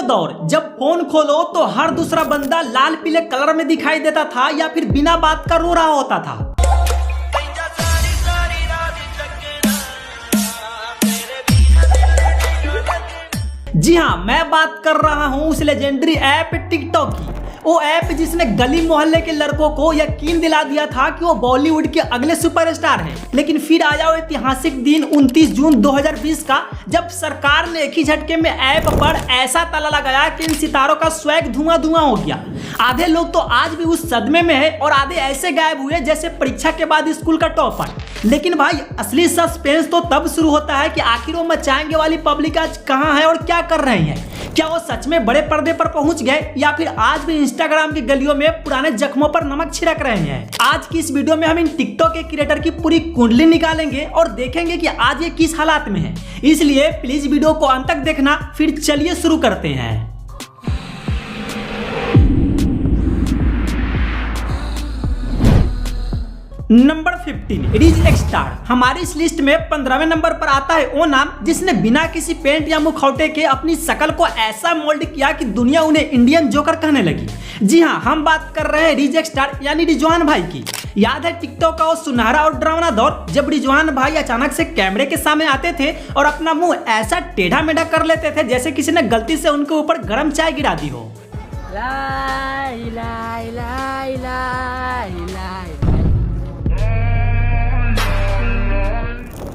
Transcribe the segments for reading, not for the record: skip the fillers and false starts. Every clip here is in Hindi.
दौर जब फोन खोलो तो हर दूसरा बंदा लाल पीले कलर में दिखाई देता था या फिर बिना बात का रो रहा होता था। जी हाँ, मैं बात कर रहा हूँ उस लेजेंडरी ऐप टिकटॉक की। वो ऐप जिसने गली मोहल्ले के लड़कों को यकीन दिला दिया था कि वो बॉलीवुड के अगले सुपरस्टार हैं। लेकिन फिर आया वो ऐतिहासिक दिन 29 जून 2020 का, जब सरकार ने एक ही झटके में ऐप पर ऐसा ताला लगाया कि इन सितारों का स्वैग धुआं धुआं हो गया। आधे लोग तो आज भी उस सदमे में है और आधे ऐसे गायब हुए जैसे परीक्षा के बाद स्कूल का टॉपर। लेकिन भाई, असली सस्पेंस तो तब शुरू होता है कि आखिर वो मचाएंगे वाली पब्लिक आज कहाँ है और क्या कर रही है। क्या वो सच में बड़े पर्दे पर पहुंच गए या फिर आज भी इंस्टाग्राम की गलियों में पुराने जख्मों पर नमक छिड़क रहे हैं। आज की इस वीडियो में हम इन टिकटॉक के क्रिएटर की पूरी कुंडली निकालेंगे और देखेंगे कि आज ये किस हालात में है। इसलिए प्लीज वीडियो को अंत तक देखना। फिर चलिए शुरू करते हैं। नंबर 15 रीज स्टार। हमारी इस लिस्ट में 15वें नंबर पर आता है वो नाम जिसने बिना किसी पेंट या मुखौटे के अपनी शक्ल को ऐसा मोल्ड किया कि दुनिया उन्हें इंडियन जोकर कहने लगी। जी हाँ, हम बात कर रहे हैं रीज स्टार यानी रिजवान भाई की। याद है टिकटॉक का वो सुनहरा और डरावना दौर जब रिजवान भाई अचानक से कैमरे के सामने आते थे और अपना मुंह ऐसा टेढ़ा मेढ़ा कर लेते थे जैसे किसी ने गलती से उनके ऊपर गर्म चाय गिरा दी हो।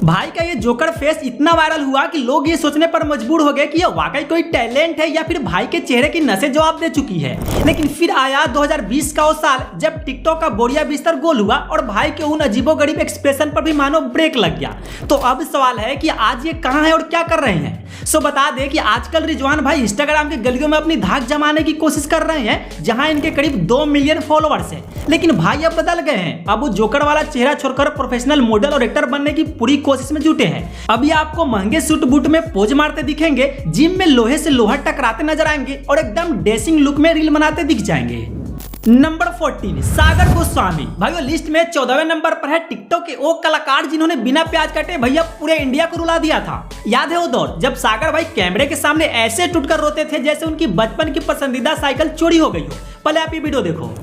भाई का ये जोकर फेस इतना वायरल हुआ कि लोग ये सोचने पर मजबूर हो गए कि ये वाकई कोई टैलेंट है या फिर भाई के चेहरे की नसें जवाब दे चुकी है। लेकिन फिर आया 2020 का वो साल जब टिकटॉक का बोरिया बिस्तर गोल हुआ और भाई के उन अजीबोगरीब एक्सप्रेशन पर भी मानो ब्रेक लग गया। तो अब सवाल है कि आज ये कहाँ है और क्या कर रहे हैं। सो बता दें कि आजकल रिजवान भाई इंस्टाग्राम के गलियों में अपनी धाक जमाने की कोशिश कर रहे हैं, जहां इनके करीब 2 मिलियन फॉलोअर्स हैं। लेकिन भाई अब बदल गए हैं। अब वो जोकर वाला चेहरा छोड़कर प्रोफेशनल मॉडल और एक्टर बनने की पूरी कोशिश में जुटे हैं। अभी आपको महंगे सूट बूट में पोज मारते दिखेंगे, जिम में लोहे से लोहा टकराते नजर आएंगे और एकदम डेसिंग लुक में रील बनाते दिख जाएंगे। नंबर 14 सागर गोस्वामी। भाई वो लिस्ट में 14वें नंबर पर है टिकटॉक के वो कलाकार जिन्होंने बिना प्याज काटे भैया पूरे इंडिया को रुला दिया था। याद है वो दौर जब सागर भाई कैमरे के सामने ऐसे टूटकर रोते थे जैसे उनकी बचपन की पसंदीदा साइकिल चोरी हो गई हो। पहले आप ये वीडियो देखो।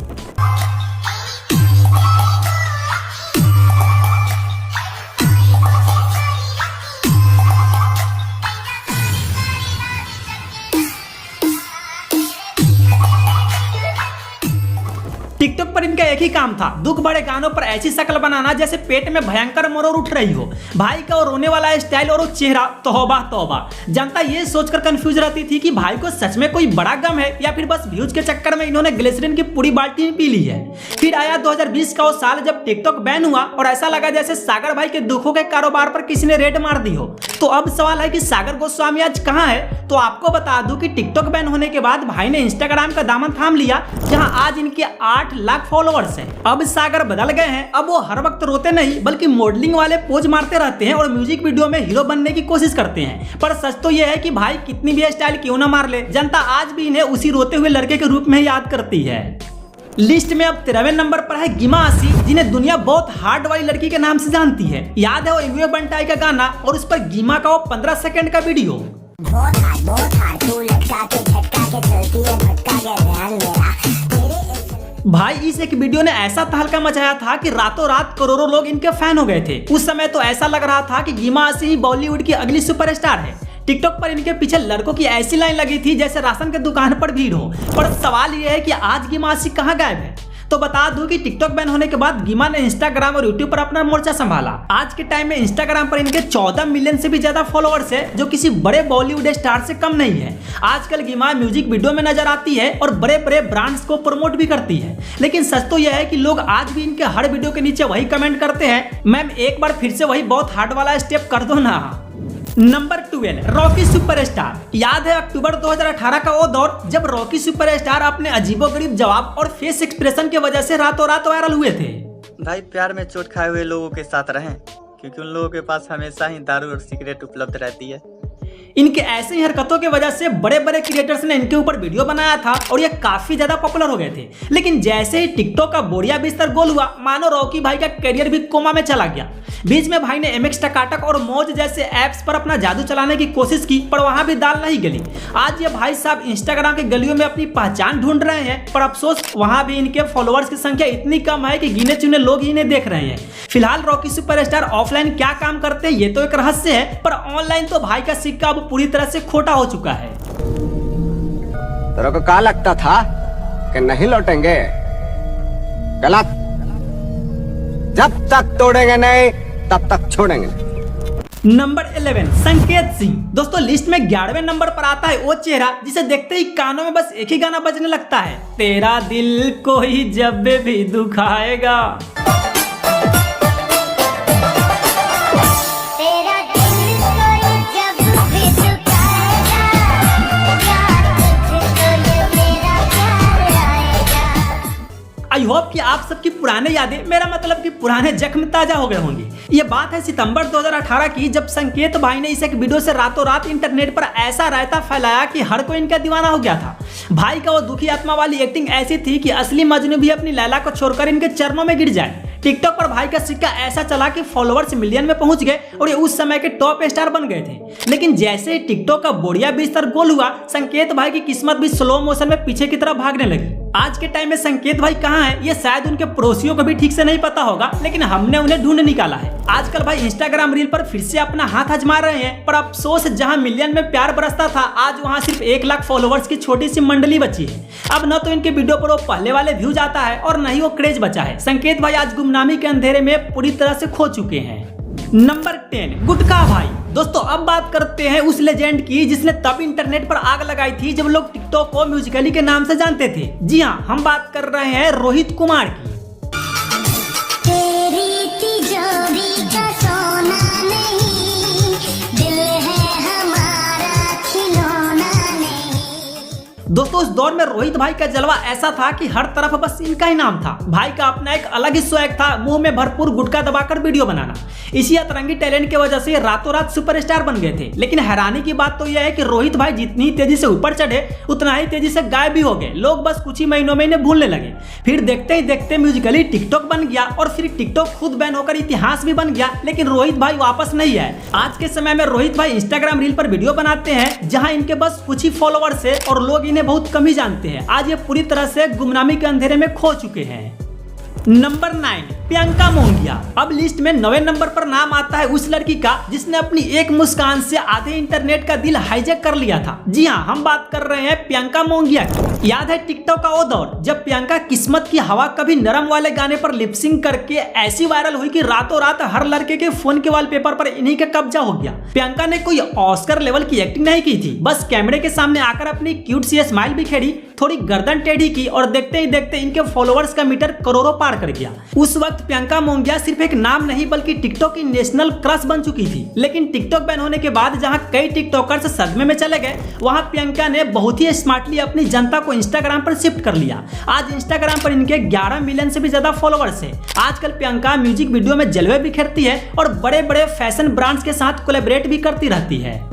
टिकटॉक पर इनका एक ही काम था, दुख भरे गानों पर ऐसी शक्ल बनाना जैसे पेट में भयंकर मोर उठ रही हो। भाई का वो रोने वाला स्टाइल और वो चेहरा, तौबा तौबा। जनता ये सोचकर कंफ्यूज रहती थी कि भाई को सच में कोई बड़ा गम है या फिर बस व्यूज के चक्कर में इन्होंने ग्लिसरीन की पूरी बाल्टी पी ली है। फिर आया 2020 का वो साल जब टिकटॉक बैन हुआ और ऐसा लगा जैसे सागर भाई के दुखों के कारोबार पर किसी ने रेड मार दी हो। तो अब सवाल है कि सागर गोस्वामी आज कहाँ है। तो आपको बता दूं कि टिकटॉक बैन होने के बाद भाई ने इंस्टाग्राम का दामन थाम लिया, जहां आज इनके 8 लाख फॉलोअर्स हैं। अब सागर बदल गए हैं। अब वो हर वक्त रोते नहीं बल्कि मॉडलिंग वाले पोज मारते रहते हैं और म्यूजिक वीडियो में हीरो बनने की कोशिश करते हैं। पर सच तो यह है कि भाई कितनी भी स्टाइल क्यों ना मार ले, जनता आज भी इन्हें उसी रोते हुए लड़के के रूप में याद करती है। लिस्ट में अब 13वें नंबर पर है गिमा आसी, जिन्हें दुनिया बहुत हार्ड वाली लड़की के नाम से जानती है। याद है वो एमवे बंटाई का गाना और उस पर गिमा का वो 15 सेकंड का वीडियो। भाई इस एक वीडियो ने ऐसा तहलका मचाया था कि रातों रात करोड़ों लोग इनके फैन हो गए थे। उस समय तो ऐसा लग रहा था कि गिमा आसी ही बॉलीवुड की अगली सुपरस्टार है। टिकटॉक पर इनके पीछे लड़कों की ऐसी लाइन लगी थी जैसे राशन के दुकान पर भीड़ हो। पर सवाल यह है कि आज गिमा आसी कहाँ गायब है। तो बता दूं कि टिकटॉक बैन होने के बाद गिमा ने इंस्टाग्राम और यूट्यूब पर अपना मोर्चा संभाला। आज के टाइम में इंस्टाग्राम पर इनके 14 मिलियन से भी ज्यादा फॉलोअर्स है, जो किसी बड़े बॉलीवुड स्टार से कम नहीं है। आजकल गिमा म्यूजिक वीडियो में नजर आती है और बड़े बड़े ब्रांड्स को प्रमोट भी करती है। लेकिन सच तो यह है कि लोग आज भी इनके हर वीडियो के नीचे वही कमेंट करते हैं, मैम एक बार फिर से वही बहुत हार्ड वाला स्टेप कर दो ना। Number 12 Rocky superstar. याद है अक्टूबर 2018 का वो दौर जब रॉकी सुपरस्टार अपने अजीबोगरीब जवाब और फेस एक्सप्रेशन की वजह से रातों रात वायरल हुए थे। भाई प्यार में चोट खाए हुए लोगों के साथ रहें, क्योंकि उन लोगों के पास हमेशा ही दारू और सिगरेट उपलब्ध रहती है। इनके ऐसे ही हरकतों की वजह से बड़े बड़े क्रिएटर्स ने इनके ऊपर वीडियो बनाया था और ये काफी ज्यादा पॉपुलर हो गए थे। लेकिन जैसे ही टिकटॉक का बोरिया बिस्तर गोल हुआ, मानो रॉकी भाई का करियर भी कोमा में चला गया। बीच में भाई ने MX टकाटक और मौज जैसे ऐप्स पर अपना जादू चलाने की कोशिश की, पर वहां भी दाल नहीं गली। आज ये भाई साहब इंस्टाग्राम के गलियों में अपनी पहचान ढूंढ रहे हैं, पर अफसोस वहां भी इनके फॉलोअर्स की संख्या इतनी कम है कि गिने चुने लोग ही इन्हें देख रहे हैं। फिलहाल रॉकी सुपरस्टार ऑफलाइन क्या काम करते हैं ये तो एक रहस्य है, पर ऑनलाइन तो भाई का सिक्का अब पूरी तरह से खोटा हो चुका है। तेरे को क्या लगता था कि नहीं लौटेंगे? गलत। जब तक तोड़ेंगे नहीं तब तक छोड़ेंगे नहीं। नंबर 11 संकेत सिंह। दोस्तों लिस्ट में 11वें नंबर पर आता है वो चेहरा जिसे देखते ही कानों में बस एक ही गाना बजने लगता है, तेरा दिल कोई जब भी दुखाएगा। आई होप कि आप सबकी पुराने यादें, मेरा मतलब कि पुराने जख्म ताजा हो गए होंगे। ये बात है सितंबर 2018 की, जब संकेत भाई ने इस एक वीडियो से रातों रात इंटरनेट पर ऐसा रायता फैलाया कि हर कोई इनका दीवाना हो गया था। भाई का वो दुखी आत्मा वाली एक्टिंग ऐसी थी कि असली मजनू भी अपनी लैला को छोड़कर इनके चरणों में गिर जाए। टिकटॉक पर भाई का सिक्का ऐसा चला कि फॉलोअर्स मिलियन में पहुंच गए और ये उस समय के टॉप स्टार बन गए थे। लेकिन जैसे ही टिकटॉक का बोरिया बिस्तर गोल हुआ, संकेत भाई की किस्मत भी स्लो मोशन में पीछे की तरफ भागने लगी। आज के टाइम में संकेत भाई कहाँ हैं ये शायद उनके पड़ोसियों को भी ठीक से नहीं पता होगा, लेकिन हमने उन्हें ढूंढ निकाला है। आजकल भाई इंस्टाग्राम रील पर फिर से अपना हाथ आजमा रहे हैं, पर अफसोस जहां मिलियन में प्यार बरसता था, आज वहां सिर्फ 1 लाख फॉलोअर्स की छोटी सी मंडली बची है। अब न तो इनके वीडियो पर वो पहले वाले व्यूज आता है और न ही वो क्रेज बचा है। संकेत भाई आज गुमनामी के अंधेरे में पूरी तरह से खो चुके हैं। नंबर 10 गुटका भाई। दोस्तों अब बात करते हैं उस लेजेंड की जिसने तब इंटरनेट पर आग लगाई थी जब लोग टिकटॉक को म्यूजिकली के नाम से जानते थे। जी हाँ, हम बात कर रहे हैं रोहित कुमार की। दोस्तों उस दौर में रोहित भाई का जलवा ऐसा था कि हर तरफ बस इनका ही नाम था। भाई का अपना एक अलग ही स्वैग था, मुंह में भरपूर गुटखा दबाकर वीडियो बनाना। इसी अतरंगी टैलेंट की वजह से रातों रात सुपरस्टार बन गए थे। लेकिन हैरानी की बात तो यह है कि रोहित भाई जितनी तेजी से ऊपर चढ़े उतना ही तेजी से गायब भी हो गए। लोग बस कुछ ही महीनों में इन्हें भूलने लगे। फिर देखते ही देखते म्यूजिकली टिकटॉक बन गया और फिर टिकटॉक खुद बैन होकर इतिहास भी बन गया। लेकिन रोहित भाई वापस नहीं आए। आज के समय में रोहित भाई इंस्टाग्राम रील पर वीडियो बनाते हैं जहां इनके बस कुछ ही फॉलोअर्स है और लोग इन्हें बहुत कम ही जानते हैं। आज ये पूरी तरह से गुमनामी के अंधेरे में खो चुके हैं। नंबर 9 प्रियंका मोंगिया। अब लिस्ट में 9वें नंबर पर नाम आता है उस लड़की का जिसने अपनी एक मुस्कान से आधे इंटरनेट का दिल हाईजैक कर लिया था। जी हाँ, हम बात कर रहे हैं प्रियंका मोंगिया की। याद है टिकटॉक का वो दौर जब प्रियंका किस्मत की हवा कभी नरम वाले गाने पर लिपसिंग करके ऐसी वायरल हुई कि रातों रात हर लड़के के फोन के वॉलपेपर पर इन्हीं का कब्जा हो गया। प्रियंका ने कोई ऑस्कर लेवल की एक्टिंग नहीं की थी, बस कैमरे के सामने आकर अपनी क्यूट सी स्माइल बिखेरी, थोड़ी गर्दन टेढ़ी की और देखते ही देखते इनके फॉलोअर्स का मीटर करोड़ों पार कर गया। उस वक्त प्रियंका मोंगिया सिर्फ एक नाम नहीं बल्कि टिकटॉक की नेशनल क्रश बन चुकी थी। लेकिन टिकटॉक बैन होने के बाद जहां कई टिकटॉकर्स सदमे में चले गए, वहां प्रियंका ने बहुत ही स्मार्टली अपनी जनता को इंस्टाग्राम पर शिफ्ट कर लिया। आज इंस्टाग्राम पर इनके 11 मिलियन से भी ज्यादा फॉलोअर्स है। आजकल प्रियंका म्यूजिक वीडियो में जलवे बिखेरती है और बड़े बड़े फैशन ब्रांड्स के साथ कोलैबोरेट भी करती रहती है।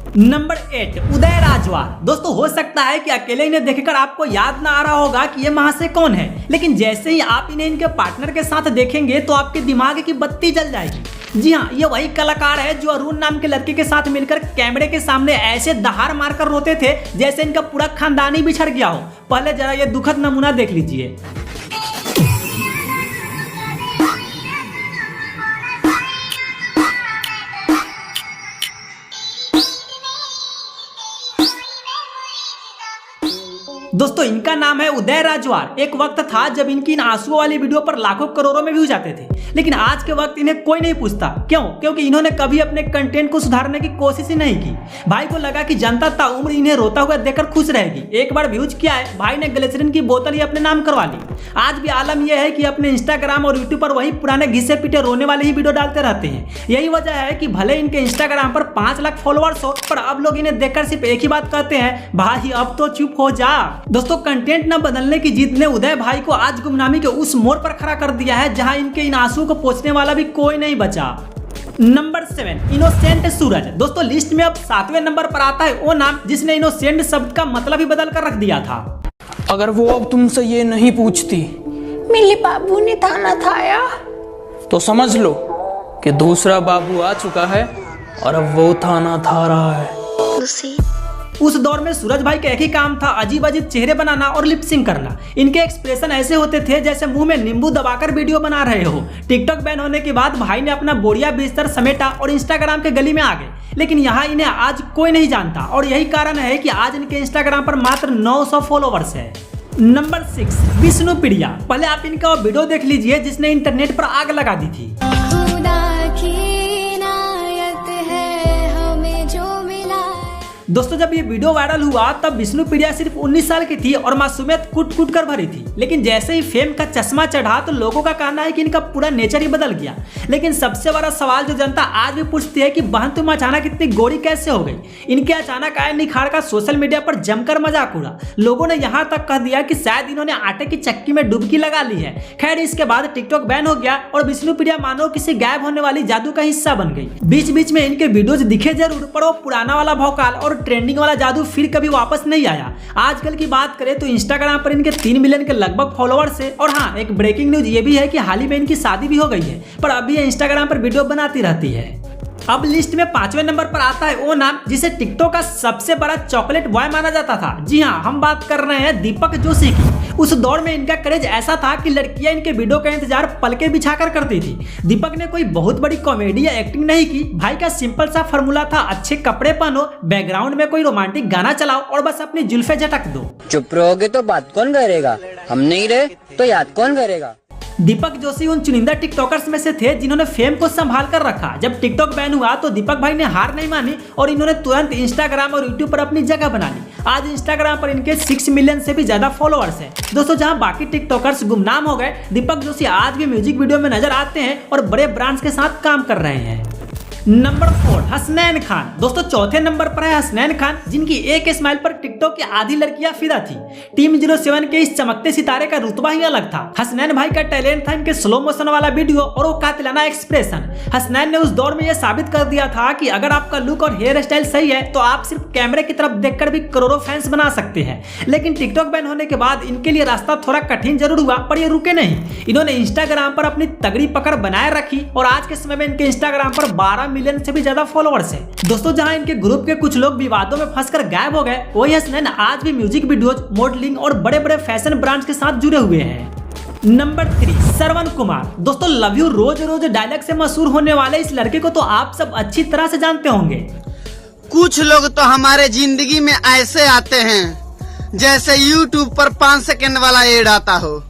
नंबर 8 उदय राजवार। दोस्तों हो सकता है कि अकेले इन्हें देखकर आपको याद ना आ रहा होगा कि ये महाशय कौन है, लेकिन जैसे ही आप इन्हें इनके पार्टनर के साथ देखेंगे तो आपके दिमाग की बत्ती जल जाएगी। जी हाँ, ये वही कलाकार है जो अरुण नाम के लड़के के साथ मिलकर कैमरे के सामने ऐसे दहाड़ मारकर रोते थे जैसे इनका पूरा खानदान ही बिछड़ गया हो। पहले जरा ये दुखद नमूना देख लीजिए। दोस्तों इनका नाम है उदय राजवार। एक वक्त था जब इनकी इन आंसुओं वाली वीडियो पर लाखों करोड़ों में व्यूज आते थे, लेकिन आज के वक्त इन्हें कोई नहीं पूछता। क्यों? क्योंकि इन्होंने कभी अपने कंटेंट को सुधारने की कोशिश ही नहीं की। भाई को लगा कि जनता ताउम्र इन्हें रोता हुआ देखकर खुश रहेगी। एक बार व्यूज किया है, भाई ने ग्लिसरीन की बोतल ही अपने नाम करवा ली। आज भी आलम यह है कि अपने इंस्टाग्राम और यूट्यूब पर वही पुराने घिसे पीटे रोने वाले ही वीडियो डालते रहते हैं। यही वजह है कि भले इनके इंस्टाग्राम पर 5 लाख फॉलोअर्स हो, पर अब लोग इन्हें देखकर सिर्फ एक ही बात कहते हैं, भाई अब तो चुप हो जा। दोस्तों कंटेंट न बदलने की जिद ने उदय भाई को आज गुमनामी के उस मोड़ पर खड़ा कर दिया है जहां इनके इन आंसू को पोंछने वाला भी कोई नहीं बचा। नंबर 7 इनोसेंट सूरज। दोस्तों लिस्ट में अब 7वें नंबर पर आता है वो नाम जिसने इनोसेंट शब्द का मतलब ही बदल कर रख दिया था। अगर वो अब तुमसे ये नहीं पूछती मेरे बाबू ने थाना थाया तो समझ लो कि दूसरा बाबू आ चुका है और अब वो थाना था रहा है। उस दौर में सूरज भाई का एक ही काम था, अजीब अजीब चेहरे बनाना और लिपसिंग करना। इनके एक्सप्रेशन ऐसे होते थे जैसे मुंह में नींबू दबाकर वीडियो बना रहे हो। टिकटॉक बैन होने के बाद भाई ने अपना बोरिया बिस्तर समेटा और इंस्टाग्राम के गली में आ गए, लेकिन यहाँ इन्हें आज कोई नहीं जानता और यही कारण है कि आज इनके इंस्टाग्राम पर मात्र 900 फॉलोवर्स है। नंबर 6 विष्णुप्रिया। पहले आप इनका वो वीडियो देख लीजिए जिसने इंटरनेट पर आग लगा दी थी। दोस्तों जब ये वीडियो वायरल हुआ तब विष्णुप्रिया सिर्फ 19 साल की थी और मासूमियत कूट कूट कर भरी थी, लेकिन जैसे ही फेम का चश्मा चढ़ा तो लोगों का कहना है कि इनका पूरा नेचर ही बदल गया। लेकिन सबसे बड़ा सवाल जो जनता आज भी पूछती है कि बहन तुम अचानक इतनी गोरी कैसे हो गई। इनके अचानक आए निखार का सोशल मीडिया पर जमकर मजाक उड़ा। लोगों ने यहाँ तक कह दिया कि शायद इन्होंने आटे की चक्की में डुबकी लगा ली है। खैर इसके बाद टिकटॉक बैन हो गया और विष्णुप्रिया मानो किसी गायब होने वाली जादू का हिस्सा बन गई। बीच बीच में इनके वीडियोज दिखे जरूर पर वो पुराना वाला भौकाल और ट्रेंडिंग वाला जादू फिर कभी वापस नहीं आया। आजकल की बात करें तो इंस्टाग्राम पर इनके 3 मिलियन के लगभग फॉलोअर्स है। और हाँ, एक ब्रेकिंग न्यूज ये भी है कि हाल ही में इनकी शादी भी हो गई है, पर अभी ये इंस्टाग्राम पर वीडियो बनाती रहती है। अब लिस्ट में 5वें नंबर पर आता है वो नाम जिसे टिकटॉक का सबसे बड़ा चॉकलेट बॉय माना जाता था। जी हाँ, हम बात कर रहे हैं दीपक जोशी की। उस दौर में इनका क्रेज ऐसा था कि लड़कियां इनके वीडियो का इंतजार पलके बिछाकर करती थी। दीपक ने कोई बहुत बड़ी कॉमेडी या एक्टिंग नहीं की। भाई का सिंपल सा फॉर्मूला था, अच्छे कपड़े पहनो, बैकग्राउंड में कोई रोमांटिक गाना चलाओ और बस अपनी जुल्फे झटक दो। चुप रहोगे तो बात कौन करेगा, हम नहीं रहे तो याद कौन करेगा। दीपक जोशी उन चुनिंदा टिकटॉकर्स में से थे जिन्होंने फेम को संभाल कर रखा। जब टिकटॉक बैन हुआ तो दीपक भाई ने हार नहीं मानी और इन्होंने तुरंत इंस्टाग्राम और यूट्यूब पर अपनी जगह बना ली। आज इंस्टाग्राम पर इनके 6 मिलियन से भी ज्यादा फॉलोअर्स हैं। दोस्तों जहां बाकी टिकटॉकर्स गुमनाम हो गए, दीपक जोशी आज भी म्यूजिक वीडियो में नजर आते हैं और बड़े ब्रांड्स के साथ काम कर रहे हैं। नंबर 4 हसनैन खान। दोस्तों चौथे नंबर पर है हसनैन खान, जिनकी एक स्माइल पर टिकटॉक की आधी लड़कियां फिदा थी। टीम 07 के इस चमकते सितारे का रुतबा ही अलग था। हसनैन भाई का टैलेंट था इनके स्लो मोशन वाला वीडियो और वो कातिलाना एक्सप्रेशन। हसनैन ने उस दौर में यह साबित कर दिया था कि अगर आपका लुक और हेयर स्टाइल सही है तो आप सिर्फ कैमरे की तरफ देखकर भी करोड़ों फैंस बना सकते हैं। लेकिन टिकटॉक बैन होने के बाद इनके लिए रास्ता थोड़ा कठिन जरूर हुआ, पर ये रुके नहीं। इन्होंने इंस्टाग्राम पर अपनी तगड़ी पकड़ बनाए रखी और आज के समय में इनके इंस्टाग्राम पर 12 मिलियन से भी ज्यादा फॉलोअर्स है। दोस्तों जहां इनके ग्रुप के कुछ लोग विवादों में फंसकर गायब हो गए, वही हसनैन आज भी म्यूजिक वीडियोज, मॉडलिंग और बड़े बड़े फैशन ब्रांड्स के साथ जुड़े हुए हैं। नंबर 3 श्रवण कुमार। दोस्तों लव यू रोज रोज डायलॉग से मशहूर होने वाले इस लड़के को तो आप सब अच्छी तरह से जानते होंगे। कुछ लोग तो हमारे जिंदगी में ऐसे आते हैं जैसे यूट्यूब पर 5 सेकंड वाला एड आता हो।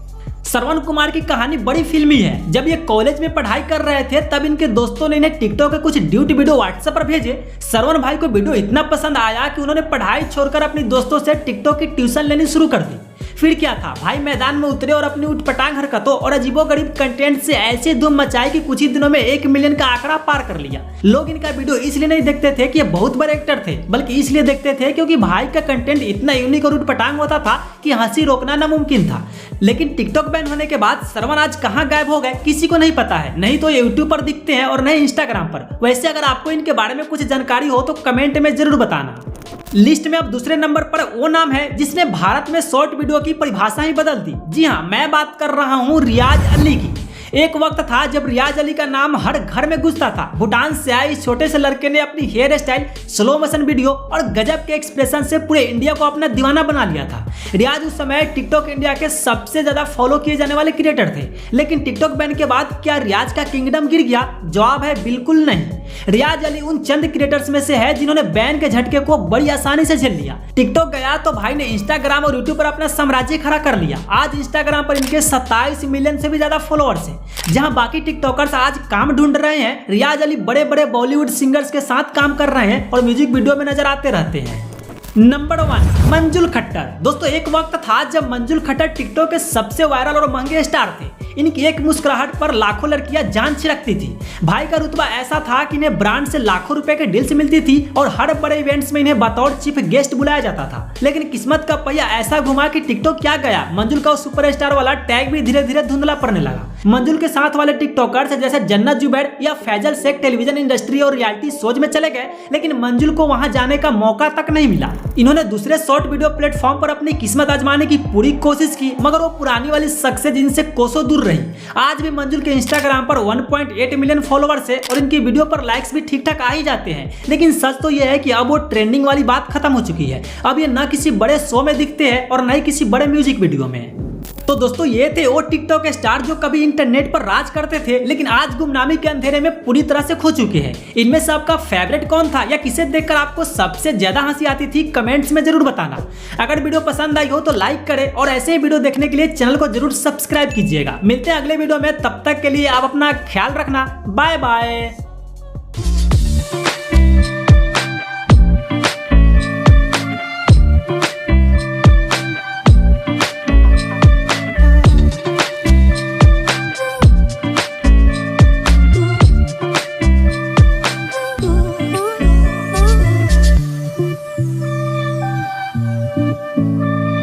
श्रवण कुमार की कहानी बड़ी फिल्मी है। जब ये कॉलेज में पढ़ाई कर रहे थे तब इनके दोस्तों ने इन्हें टिकटॉक के कुछ ड्यूट वीडियो व्हाट्सएप पर भेजे। श्रवण भाई को वीडियो इतना पसंद आया कि उन्होंने पढ़ाई छोड़कर अपने दोस्तों से टिकटॉक की ट्यूशन लेनी शुरू कर दी। फिर क्या था, भाई मैदान में उतरे और अपनी उठपटांग हरकतों और अजीबोगरीब कंटेंट से ऐसे धूम मचाई कि कुछ ही दिनों में 1 मिलियन का आंकड़ा पार कर लिया। लोग इनका वीडियो इसलिए नहीं देखते थे कि ये बहुत बड़े एक्टर थे, बल्कि इसलिए देखते थे क्योंकि भाई का कंटेंट इतना यूनिक और उठपटांग होता था कि हंसी रोकना नामुमकिन था। लेकिन टिकटॉक बैन होने के बाद श्रवण आज कहाँ गायब हो गए किसी को नहीं पता है। नहीं तो ये यूट्यूब पर दिखते हैं और नहीं इंस्टाग्राम पर। वैसे अगर आपको इनके बारे में कुछ जानकारी हो तो कमेंट में जरूर बताना। लिस्ट में अब दूसरे नंबर पर वो नाम है जिसने भारत में शॉर्ट वीडियो की परिभाषा ही बदल दी। जी हाँ, मैं बात कर रहा हूँ रियाज अली की। एक वक्त था जब रियाज अली का नाम हर घर में गूंजता था। भूटान से आए इस छोटे से लड़के ने अपनी hair style, slow motion video और गजब के एक्सप्रेशन से पूरे इंडिया को अपना दीवाना बना लिया था। रियाज उस समय टिकटॉक इंडिया के सबसे ज्यादा फॉलो किए जाने वाले क्रिएटर थे। लेकिन टिकटॉक बैन के बाद क्या रियाज का किंगडम गिर गया? जवाब है बिल्कुल नहीं। रियाज अली उन चंद क्रिएटर्स में से है जिन्होंने बैन के झटके को बड़ी आसानी से झेल लिया। टिकटॉक गया तो भाई ने इंस्टाग्राम और यूट्यूब पर अपना साम्राज्य खड़ा कर लिया। आज इंस्टाग्राम पर इनके 27 मिलियन से भी ज्यादा फॉलोअर्स हैं। जहां बाकी टिकटॉकर्स आज काम ढूंढ रहे हैं, रियाज अली बड़े बड़े बॉलीवुड सिंगर्स के साथ काम कर रहे हैं और म्यूजिक वीडियो में नजर आते रहते हैं। नंबर 1 मंजुल खट्टर। दोस्तों एक वक्त था जब मंजुल खट्टर टिकटॉक के सबसे वायरल और महंगे स्टार थे। इनकी एक मुस्कुराहट पर लाखों लड़कियां जान छिड़कती थी। भाई का रुतबा ऐसा था कि इन्हें ब्रांड से लाखों रुपए के डील्स मिलती थी और हर बड़े इवेंट्स में इन्हें बतौर चीफ गेस्ट बुलाया जाता था। लेकिन किस्मत का पहिया ऐसा घुमा कि टिकटॉक क्या गया, मंजुल का सुपरस्टार वाला टैग भी धीरे धीरे धुंधला पड़ने लगा। मंजुल के साथ वाले टिकटॉकर्स जैसे जन्नत जुबैर या फैजल शेख टेलीविजन इंडस्ट्री और रियलिटी शोज में चले गए, लेकिन मंजुल को वहां जाने का मौका तक नहीं मिला। इन्होंने दूसरे शॉर्ट वीडियो प्लेटफॉर्म पर अपनी किस्मत आजमाने की पूरी कोशिश की, मगर वो पुरानी वाली शख्स से जिनसे कोसों दूर रही। आज भी मंजुल के इंस्टाग्राम पर 1.8 मिलियन फॉलोअर्स है और इनकी वीडियो पर लाइक्स भी ठीक ठाक आ ही जाते हैं, लेकिन सच तो यह है कि अब वो ट्रेंडिंग वाली बात खत्म हो चुकी है। अब ये न किसी बड़े शो में दिखते हैं और न ही किसी बड़े म्यूजिक वीडियो में। तो दोस्तों ये थे वो टिकटॉक स्टार जो कभी इंटरनेट पर राज करते थे, लेकिन आज गुमनामी के अंधेरे में पूरी तरह से खो चुके हैं। इनमें से आपका फेवरेट कौन था या किसे देखकर आपको सबसे ज्यादा हंसी आती थी, कमेंट्स में जरूर बताना। अगर वीडियो पसंद आई हो तो लाइक करें और ऐसे ही वीडियो देखने के लिए चैनल को जरूर सब्सक्राइब कीजिएगा। मिलते हैं अगले वीडियो में, तब तक के लिए आप अपना ख्याल रखना। Bye bye.